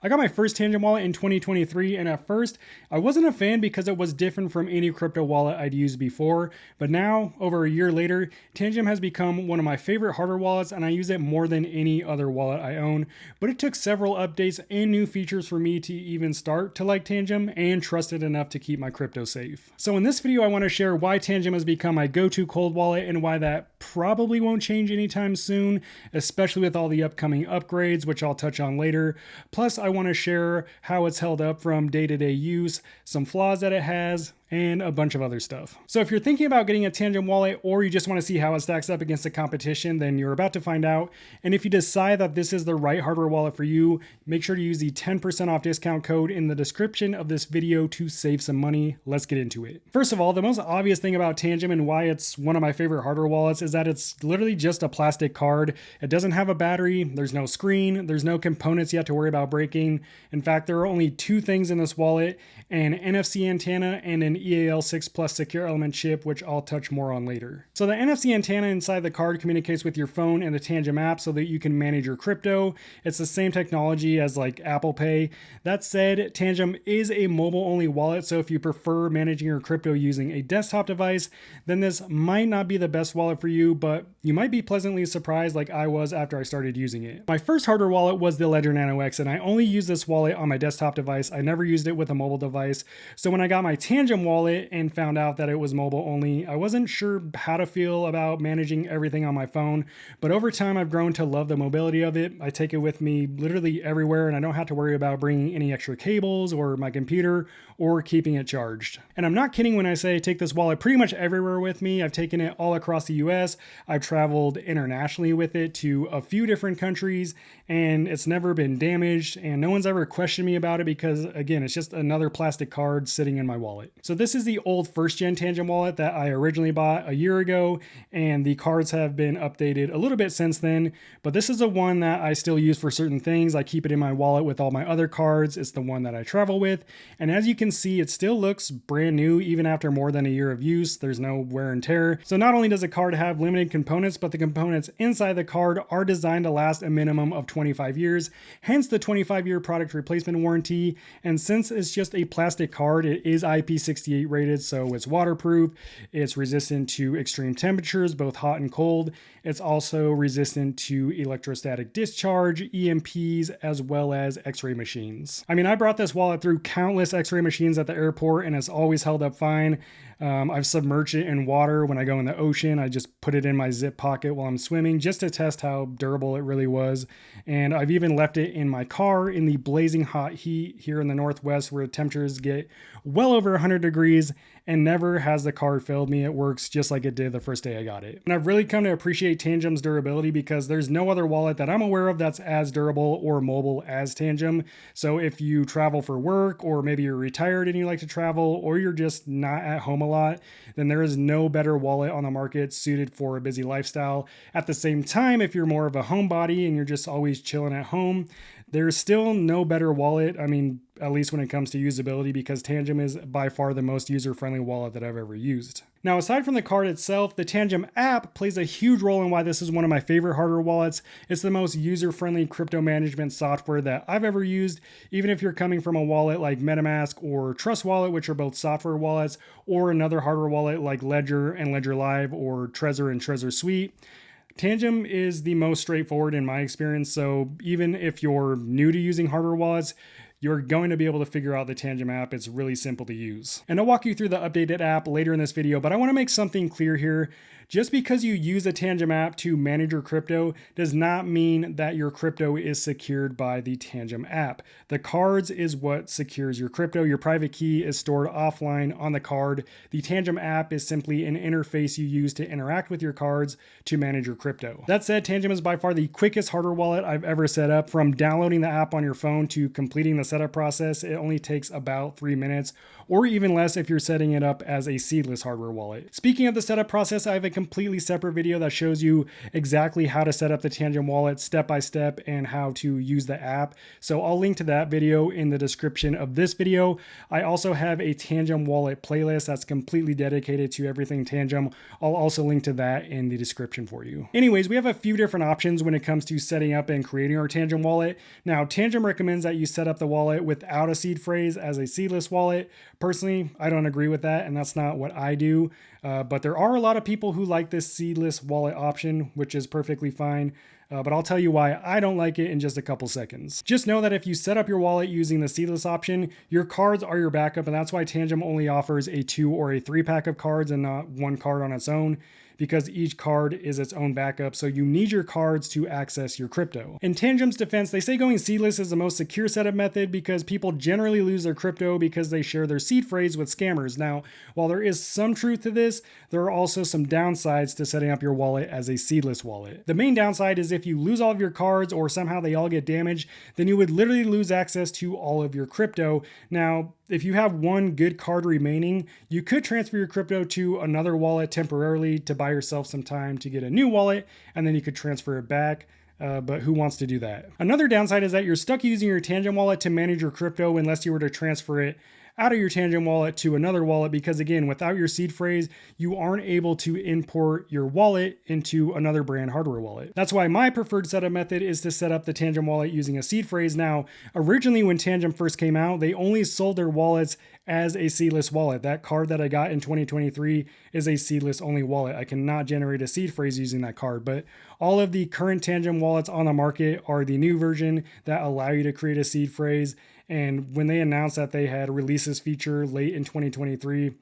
I got my first Tangem wallet in 2023, and at first, I wasn't a fan because it was different from any crypto wallet I'd used before, but now, over a year later, Tangem has become one of my favorite hardware wallets, and I use it more than any other wallet I own, but it took several updates and new features for me to even start to like Tangem and trust it enough to keep my crypto safe. So in this video, I want to share why Tangem has become my go-to cold wallet and why that probably won't change anytime soon, especially with all the upcoming upgrades, which I'll touch on later. Plus, I want to share how it's held up from day-to-day use, some flaws that it has, and a bunch of other stuff. So if you're thinking about getting a Tangem wallet or you just want to see how it stacks up against the competition, then you're about to find out. And if you decide that this is the right hardware wallet for you, make sure to use the 10% off discount code in the description of this video to save some money. Let's get into it. First of all, the most obvious thing about Tangem and why it's one of my favorite hardware wallets is that it's literally just a plastic card. It doesn't have a battery, there's no screen, there's no components you have to worry about breaking. In fact, there are only two things in this wallet: an NFC antenna and an EAL6 Plus secure element chip, which I'll touch more on later. So the NFC antenna inside the card communicates with your phone and the Tangem app so that you can manage your crypto. It's the same technology as like Apple Pay. That said, Tangem is a mobile-only wallet, so if you prefer managing your crypto using a desktop device, then this might not be the best wallet for you, but you might be pleasantly surprised like I was after I started using it. My first hardware wallet was the Ledger Nano X, and I only used this wallet on my desktop device. I never used it with a mobile device. So when I got my Tangem wallet and found out that it was mobile only, I wasn't sure how to feel about managing everything on my phone, but over time I've grown to love the mobility of it. I take it with me literally everywhere, and I don't have to worry about bringing any extra cables or my computer or keeping it charged. And I'm not kidding when I say I take this wallet pretty much everywhere with me. I've taken it all across the US. I've traveled internationally with it to a few different countries, and it's never been damaged, and no one's ever questioned me about it because, again, it's just another plastic card sitting in my wallet. So this is the old first-gen Tangem wallet that I originally bought a year ago, and the cards have been updated a little bit since then, but this is the one that I still use for certain things. I keep it in my wallet with all my other cards. It's the one that I travel with, and as you can see, it still looks brand new even after more than a year of use. There's no wear and tear. So not only does the card have limited components, but the components inside the card are designed to last a minimum of 25 years, hence the 25-year product replacement warranty. And since it's just a plastic card, it is IP68 rated, so it's waterproof, it's resistant to extreme temperatures, both hot and cold. It's also resistant to electrostatic discharge, EMPs, as well as x-ray machines. I mean, I brought this wallet through countless x-ray machines at the airport, and it's always held up fine. I've submerged it in water when I go in the ocean. I just put it in my zip pocket while I'm swimming just to test how durable it really was. And I've even left it in my car in the blazing hot heat here in the Northwest where temperatures get well over 100 degrees, and never has the card failed me. It works just like it did the first day I got it. And I've really come to appreciate Tangem's durability because there's no other wallet that I'm aware of that's as durable or mobile as Tangem. So if you travel for work, or maybe you're retired and you like to travel, or you're just not at home a lot, then there is no better wallet on the market suited for a busy lifestyle. At the same time, if you're more of a homebody and you're just always chilling at home, there's still no better wallet, I mean, at least when it comes to usability, because Tangem is by far the most user-friendly wallet that I've ever used. Now, aside from the card itself, the Tangem app plays a huge role in why this is one of my favorite hardware wallets. It's the most user-friendly crypto management software that I've ever used, even if you're coming from a wallet like MetaMask or Trust Wallet, which are both software wallets, or another hardware wallet like Ledger and Ledger Live, or Trezor and Trezor Suite. Tangem is the most straightforward in my experience, so even if you're new to using hardware wallets, you're going to be able to figure out the Tangem app. It's really simple to use. And I'll walk you through the updated app later in this video, but I want to make something clear here. Just because you use a Tangem app to manage your crypto does not mean that your crypto is secured by the Tangem app. The cards is what secures your crypto. Your private key is stored offline on the card. The Tangem app is simply an interface you use to interact with your cards to manage your crypto. That said, Tangem is by far the quickest hardware wallet I've ever set up. From downloading the app on your phone to completing the setup process, it only takes about 3 minutes, or even less if you're setting it up as a seedless hardware wallet. Speaking of the setup process, I have a completely separate video that shows you exactly how to set up the Tangem Wallet step by step and how to use the app. So I'll link to that video in the description of this video. I also have a Tangem Wallet playlist that's completely dedicated to everything Tangem. I'll also link to that in the description for you. Anyways, we have a few different options when it comes to setting up and creating our Tangem Wallet. Now, Tangem recommends that you set up the wallet without a seed phrase as a seedless wallet. Personally, I don't agree with that, and that's not what I do. But there are a lot of people who like this seedless wallet option, which is perfectly fine. But I'll tell you why I don't like it in just a couple seconds. Just know that if you set up your wallet using the seedless option, your cards are your backup, and that's why Tangem only offers a 2 or a 3 pack of cards and not one card on its own, because each card is its own backup, so you need your cards to access your crypto. In Tangem's defense, they say going seedless is the most secure setup method because people generally lose their crypto because they share their seed phrase with scammers. Now, while there is some truth to this, there are also some downsides to setting up your wallet as a seedless wallet. The main downside is if you lose all of your cards or somehow they all get damaged, then you would literally lose access to all of your crypto. Now, if you have one good card remaining, you could transfer your crypto to another wallet temporarily to buy yourself some time to get a new wallet, and then you could transfer it back. But who wants to do that? Another downside is that you're stuck using your Tangem wallet to manage your crypto unless you were to transfer it out of your Tangem wallet to another wallet, because again, without your seed phrase, you aren't able to import your wallet into another brand hardware wallet. That's why my preferred setup method is to set up the Tangem wallet using a seed phrase. Now, originally when Tangem first came out, they only sold their wallets as a seedless wallet. That card that I got in 2023 is a seedless only wallet. I cannot generate a seed phrase using that card, but all of the current Tangem wallets on the market are the new version that allow you to create a seed phrase. And when they announced that they had released this feature late in 2023,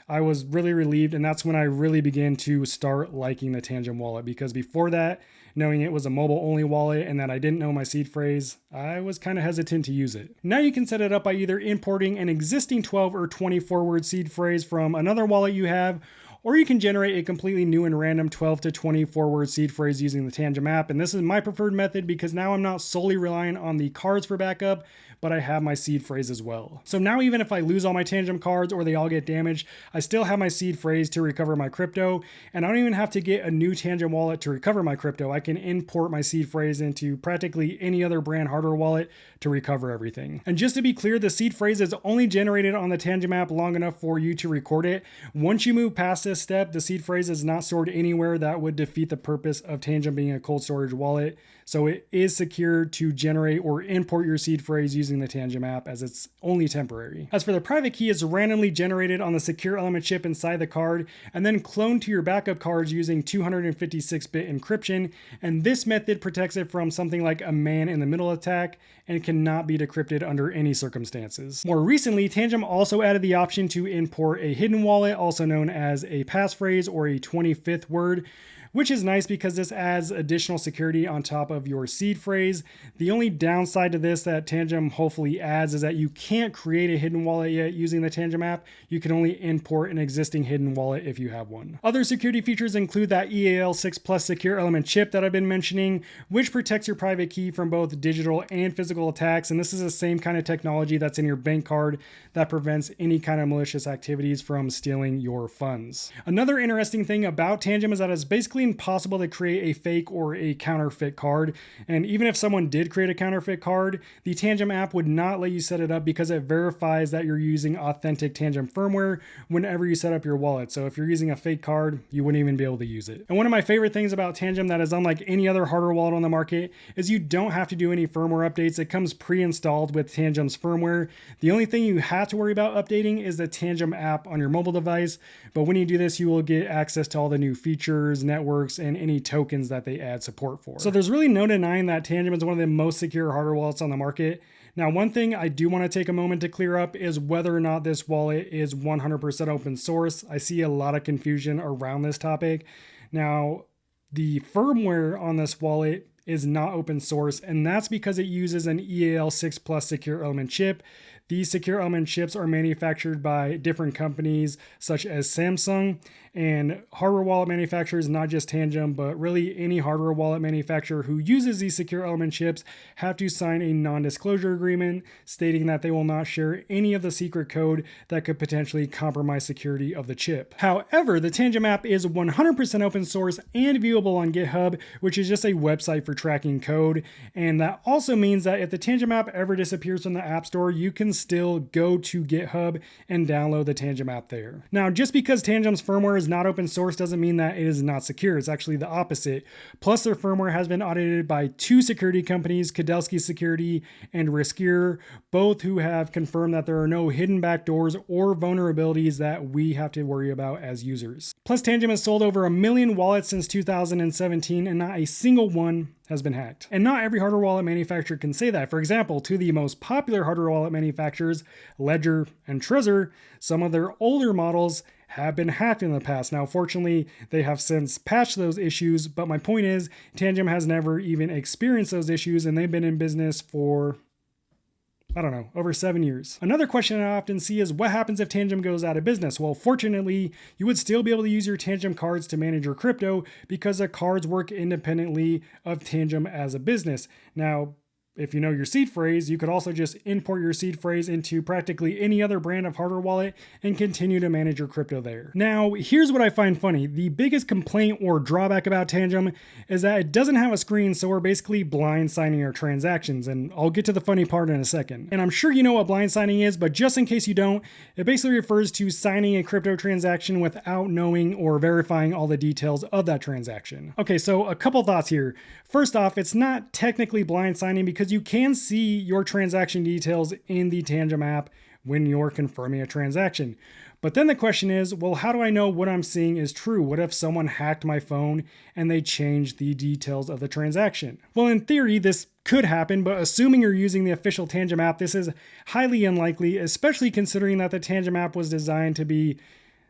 I was really relieved. And that's when I really began to start liking the Tangem wallet, because before that, knowing it was a mobile only wallet and that I didn't know my seed phrase, I was kind of hesitant to use it. Now you can set it up by either importing an existing 12 or 24 word seed phrase from another wallet you have, or you can generate a completely new and random 12 to 24 word seed phrase using the Tangem app. And this is my preferred method because now I'm not solely relying on the cards for backup, but I have my seed phrase as well. So now even if I lose all my Tangem cards or they all get damaged, I still have my seed phrase to recover my crypto, and I don't even have to get a new Tangem wallet to recover my crypto. I can import my seed phrase into practically any other brand hardware wallet to recover everything. And just to be clear, the seed phrase is only generated on the Tangem app long enough for you to record it. Once you move past this step, the seed phrase is not stored anywhere. That would defeat the purpose of Tangem being a cold storage wallet. So it is secure to generate or import your seed phrase using the Tangem app, as it's only temporary. As for the private key, it's randomly generated on the secure element chip inside the card and then cloned to your backup cards using 256-bit encryption. And this method protects it from something like a man-in-the-middle attack and cannot be decrypted under any circumstances. More recently, Tangem also added the option to import a hidden wallet, also known as a passphrase or a 25th word, which is nice because this adds additional security on top of your seed phrase. The only downside to this that Tangem hopefully adds is that you can't create a hidden wallet yet using the Tangem app. You can only import an existing hidden wallet if you have one. Other security features include that EAL6 Plus secure element chip that I've been mentioning, which protects your private key from both digital and physical attacks. And this is the same kind of technology that's in your bank card that prevents any kind of malicious activities from stealing your funds. Another interesting thing about Tangem is that it's basically impossible to create a fake or a counterfeit card. And even if someone did create a counterfeit card, the Tangem app would not let you set it up because it verifies that you're using authentic Tangem firmware whenever you set up your wallet. So if you're using a fake card, you wouldn't even be able to use it. And one of my favorite things about Tangem that is unlike any other hardware wallet on the market is you don't have to do any firmware updates. It comes pre-installed with Tangem's firmware. The only thing you have to worry about updating is the Tangem app on your mobile device. But when you do this, you will get access to all the new features, networks, and any tokens that they add support for. So there's really no denying that Tangem is one of the most secure hardware wallets on the market. Now, one thing I do want to take a moment to clear up is whether or not this wallet is 100% open source. I see a lot of confusion around this topic. Now, the firmware on this wallet is not open source, and that's because it uses an EAL6 Plus secure element chip. These secure element chips are manufactured by different companies such as Samsung, And hardware wallet manufacturers, not just Tangem, but really any hardware wallet manufacturer who uses these secure element chips, have to sign a non-disclosure agreement stating that they will not share any of the secret code that could potentially compromise security of the chip. However, the Tangem app is 100% open source and viewable on GitHub, which is just a website for tracking code. And that also means that if the Tangem app ever disappears from the App Store, you can still go to GitHub and download the Tangem app there. Now, just because Tangem's firmware is not open source doesn't mean that it is not secure. It's actually the opposite. Plus, their firmware has been audited by two security companies, Kudelski Security and Riskier, both who have confirmed that there are no hidden backdoors or vulnerabilities that we have to worry about as users. Plus, Tangem has sold over 1 million wallets since 2017, and not a single one has been hacked. And not every hardware wallet manufacturer can say that. For example, two of the most popular hardware wallet manufacturers, Ledger and Trezor, some of their older models have been hacked in the past. Now, fortunately, they have since patched those issues, but my point is, Tangem has never even experienced those issues, and they've been in business for, I don't know, over 7 years. Another question I often see is what happens if Tangem goes out of business? Well, fortunately, you would still be able to use your Tangem cards to manage your crypto because the cards work independently of Tangem as a business. Now, if you know your seed phrase, you could also just import your seed phrase into practically any other brand of hardware wallet and continue to manage your crypto there. Now, here's what I find funny. The biggest complaint or drawback about Tangem is that it doesn't have a screen, so we're basically blind signing our transactions, and I'll get to the funny part in a second. And I'm sure you know what blind signing is, but just in case you don't, it basically refers to signing a crypto transaction without knowing or verifying all the details of that transaction. Okay, so a couple thoughts here. First off, it's not technically blind signing because you can see your transaction details in the Tangem app when you're confirming a transaction. But then the question is, well, how do I know what I'm seeing is true? What if someone hacked my phone and they changed the details of the transaction? Well, in theory, this could happen, but assuming you're using the official Tangem app, this is highly unlikely, especially considering that the Tangem app was designed to be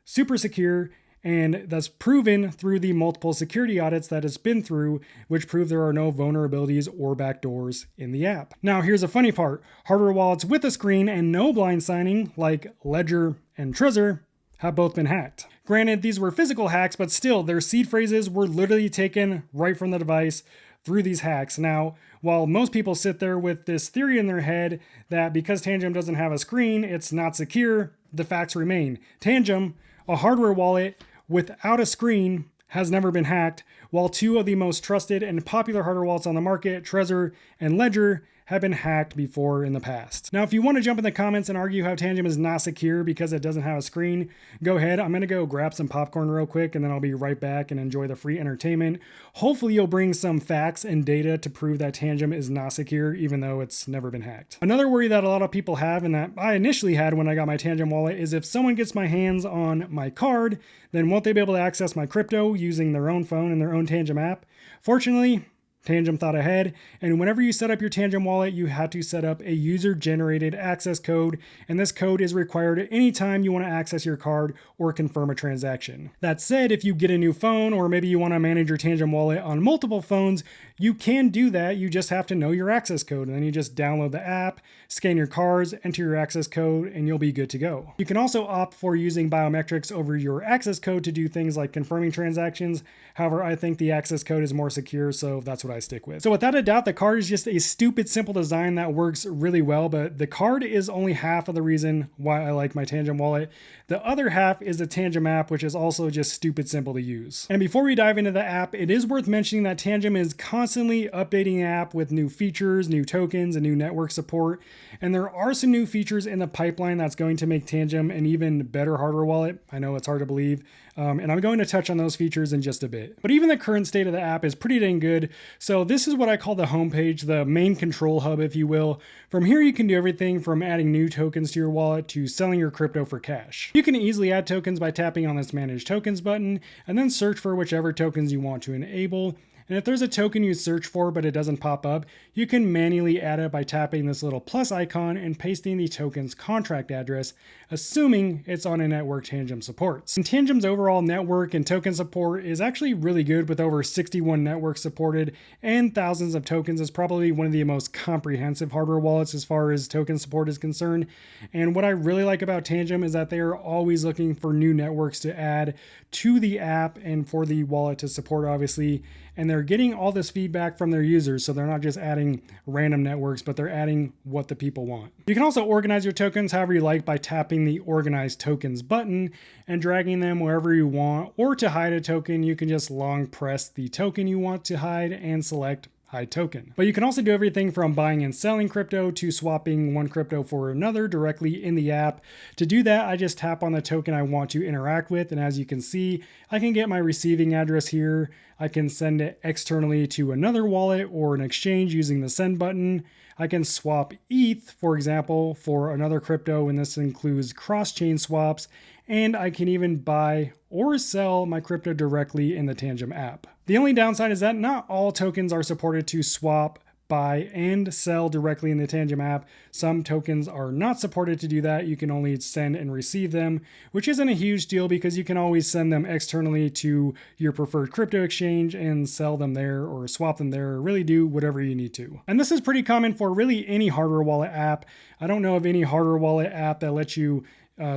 super secure, and that's proven through the multiple security audits that it's been through, which prove there are no vulnerabilities or backdoors in the app. Now, here's a funny part. Hardware wallets with a screen and no blind signing, like Ledger and Trezor, have both been hacked. Granted, these were physical hacks, but still, their seed phrases were literally taken right from the device through these hacks. Now, while most people sit there with this theory in their head that because Tangem doesn't have a screen, it's not secure, the facts remain. Tangem, a hardware wallet without a screen, has never been hacked, while two of the most trusted and popular hardware wallets on the market, Trezor and Ledger, have been hacked before in the past. Now, if you want to jump in the comments and argue how Tangem is not secure because it doesn't have a screen, go ahead. I'm going to go grab some popcorn real quick, and then I'll be right back and enjoy the free entertainment. Hopefully you'll bring some facts and data to prove that Tangem is not secure, even though it's never been hacked. Another worry that a lot of people have, and that I initially had when I got my Tangem wallet, is if someone gets my hands on my card, then won't they be able to access my crypto using their own phone and their own Tangem app? Fortunately, Tangem thought ahead, and whenever you set up your Tangem wallet, you have to set up a user-generated access code, and this code is required anytime you want to access your card or confirm a transaction. That said, if you get a new phone, or maybe you want to manage your Tangem wallet on multiple phones, you can do that. You just have to know your access code, and then you just download the app, scan your cards, enter your access code, and you'll be good to go. You can also opt for using biometrics over your access code to do things like confirming transactions. However, I think the access code is more secure, so that's what I stick with. So without a doubt, the card is just a stupid, simple design that works really well, but the card is only half of the reason why I like my Tangem wallet. The other half is the Tangem app, which is also just stupid simple to use. And before we dive into the app, it is worth mentioning that Tangem is constantly updating the app with new features, new tokens, and new network support. And there are some new features in the pipeline that's going to make Tangem an even better hardware wallet. I know it's hard to believe. And I'm going to touch on those features in just a bit. But even the current state of the app is pretty dang good. So this is what I call the homepage, the main control hub, if you will. From here, you can do everything from adding new tokens to your wallet to selling your crypto for cash. You can easily add tokens by tapping on this Manage Tokens button and then search for whichever tokens you want to enable. And if there's a token you search for but it doesn't pop up, you can manually add it by tapping this little plus icon and pasting the token's contract address, assuming it's on a network Tangem supports. And Tangem's overall network and token support is actually really good, with over 61 networks supported and thousands of tokens. Is probably one of the most comprehensive hardware wallets as far as token support is concerned. And what I really like about Tangem is that they are always looking for new networks to add to the app and for the wallet to support, obviously. And they're getting all this feedback from their users, so they're not just adding random networks, but they're adding what the people want. You can also organize your tokens however you like by tapping the Organize Tokens button and dragging them wherever you want. Or to hide a token, you can just long press the token you want to hide and select Hide Token. But you can also do everything from buying and selling crypto to swapping one crypto for another directly in the app. To do that, I just tap on the token I want to interact with, and as you can see, I can get my receiving address here. I can send it externally to another wallet or an exchange using the send button. I can swap ETH, for example, for another crypto, and this includes cross-chain swaps, and I can even buy or sell my crypto directly in the Tangem app. The only downside is that not all tokens are supported to swap, buy, and sell directly in the Tangem app. Some tokens are not supported to do that. You can only send and receive them, which isn't a huge deal because you can always send them externally to your preferred crypto exchange and sell them there or swap them there, or really do whatever you need to. And this is pretty common for really any hardware wallet app. I don't know of any hardware wallet app that lets you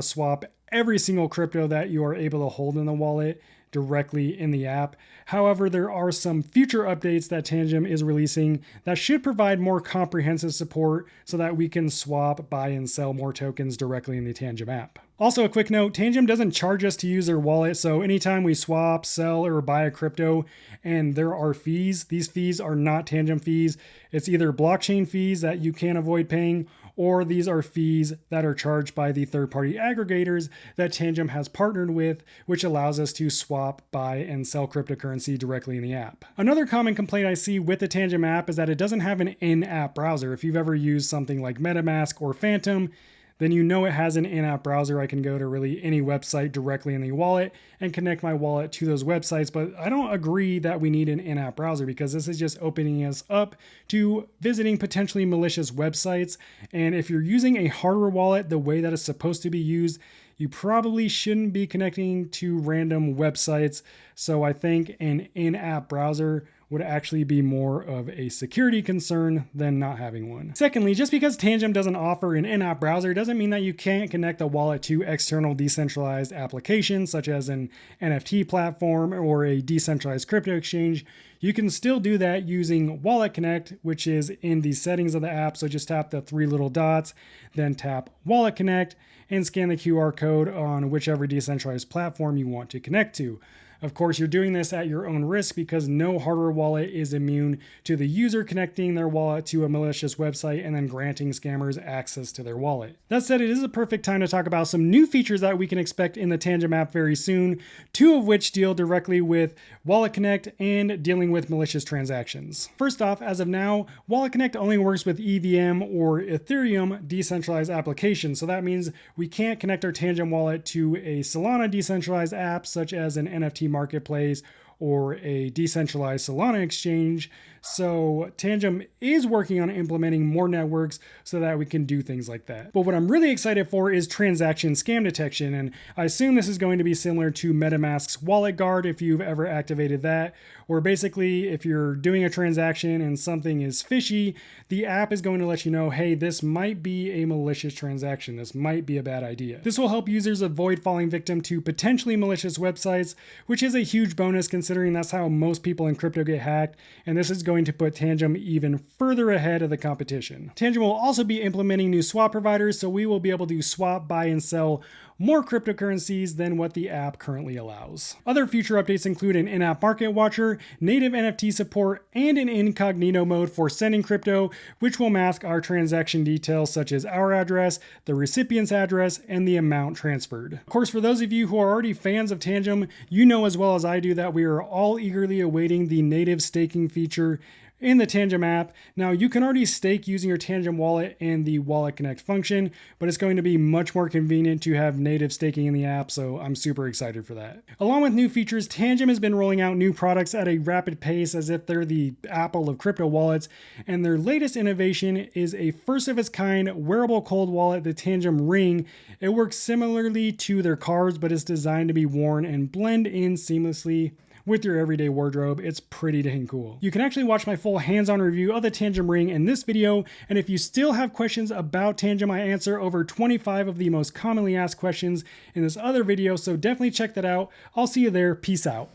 swap every single crypto that you are able to hold in the wallet directly in the app. However, there are some future updates that Tangem is releasing that should provide more comprehensive support so that we can swap, buy, and sell more tokens directly in the Tangem app. Also, a quick note, Tangem doesn't charge us to use their wallet, so anytime we swap, sell, or buy a crypto and there are fees, these fees are not Tangem fees. It's either blockchain fees that you can't avoid paying, or these are fees that are charged by the third-party aggregators that Tangem has partnered with, which allows us to swap, buy, and sell cryptocurrency directly in the app. Another common complaint I see with the Tangem app is that it doesn't have an in-app browser. If you've ever used something like MetaMask or Phantom, then you know it has an in-app browser. I can go to really any website directly in the wallet and connect my wallet to those websites. But I don't agree that we need an in-app browser, because this is just opening us up to visiting potentially malicious websites. And if you're using a hardware wallet the way that it's supposed to be used, you probably shouldn't be connecting to random websites. So I think an in-app browser would actually be more of a security concern than not having one. Secondly, just because Tangem doesn't offer an in-app browser doesn't mean that you can't connect the wallet to external decentralized applications such as an NFT platform or a decentralized crypto exchange. You can still do that using Wallet Connect, which is in the settings of the app. So just tap the three little dots, then tap Wallet Connect and scan the QR code on whichever decentralized platform you want to connect to. Of course, you're doing this at your own risk because no hardware wallet is immune to the user connecting their wallet to a malicious website and then granting scammers access to their wallet. That said, it is a perfect time to talk about some new features that we can expect in the Tangem app very soon, two of which deal directly with Wallet Connect and dealing with malicious transactions. First off, as of now, Wallet Connect only works with EVM or Ethereum decentralized applications. So that means we can't connect our Tangem wallet to a Solana decentralized app such as an NFT marketplace or a decentralized Solana exchange. So Tangem is working on implementing more networks so that we can do things like that. But what I'm really excited for is transaction scam detection. And I assume this is going to be similar to MetaMask's Wallet Guard if you've ever activated that, where basically if you're doing a transaction and something is fishy, the app is going to let you know, hey, this might be a malicious transaction. This might be a bad idea. This will help users avoid falling victim to potentially malicious websites, which is a huge bonus considering that's how most people in crypto get hacked. And this is going to put Tangem even further ahead of the competition. Tangem will also be implementing new swap providers, so we will be able to swap, buy, and sell more cryptocurrencies than what the app currently allows. Other future updates include an in-app market watcher, native NFT support, and an incognito mode for sending crypto, which will mask our transaction details such as our address, the recipient's address, and the amount transferred. Of course, for those of you who are already fans of Tangem, you know as well as I do that we are all eagerly awaiting the native staking feature in the Tangem app. Now, you can already stake using your Tangem Wallet and the Wallet Connect function, but it's going to be much more convenient to have native staking in the app, so I'm super excited for that. Along with new features, Tangem has been rolling out new products at a rapid pace as if they're the Apple of crypto wallets, and their latest innovation is a first-of-its-kind wearable cold wallet, the Tangem Ring. It works similarly to their cards, but it's designed to be worn and blend in seamlessly with your everyday wardrobe. It's pretty dang cool. You can actually watch my full hands-on review of the Tangem Ring in this video, and if you still have questions about Tangem, I answer over 25 of the most commonly asked questions in this other video, so definitely check that out. I'll see you there. Peace out.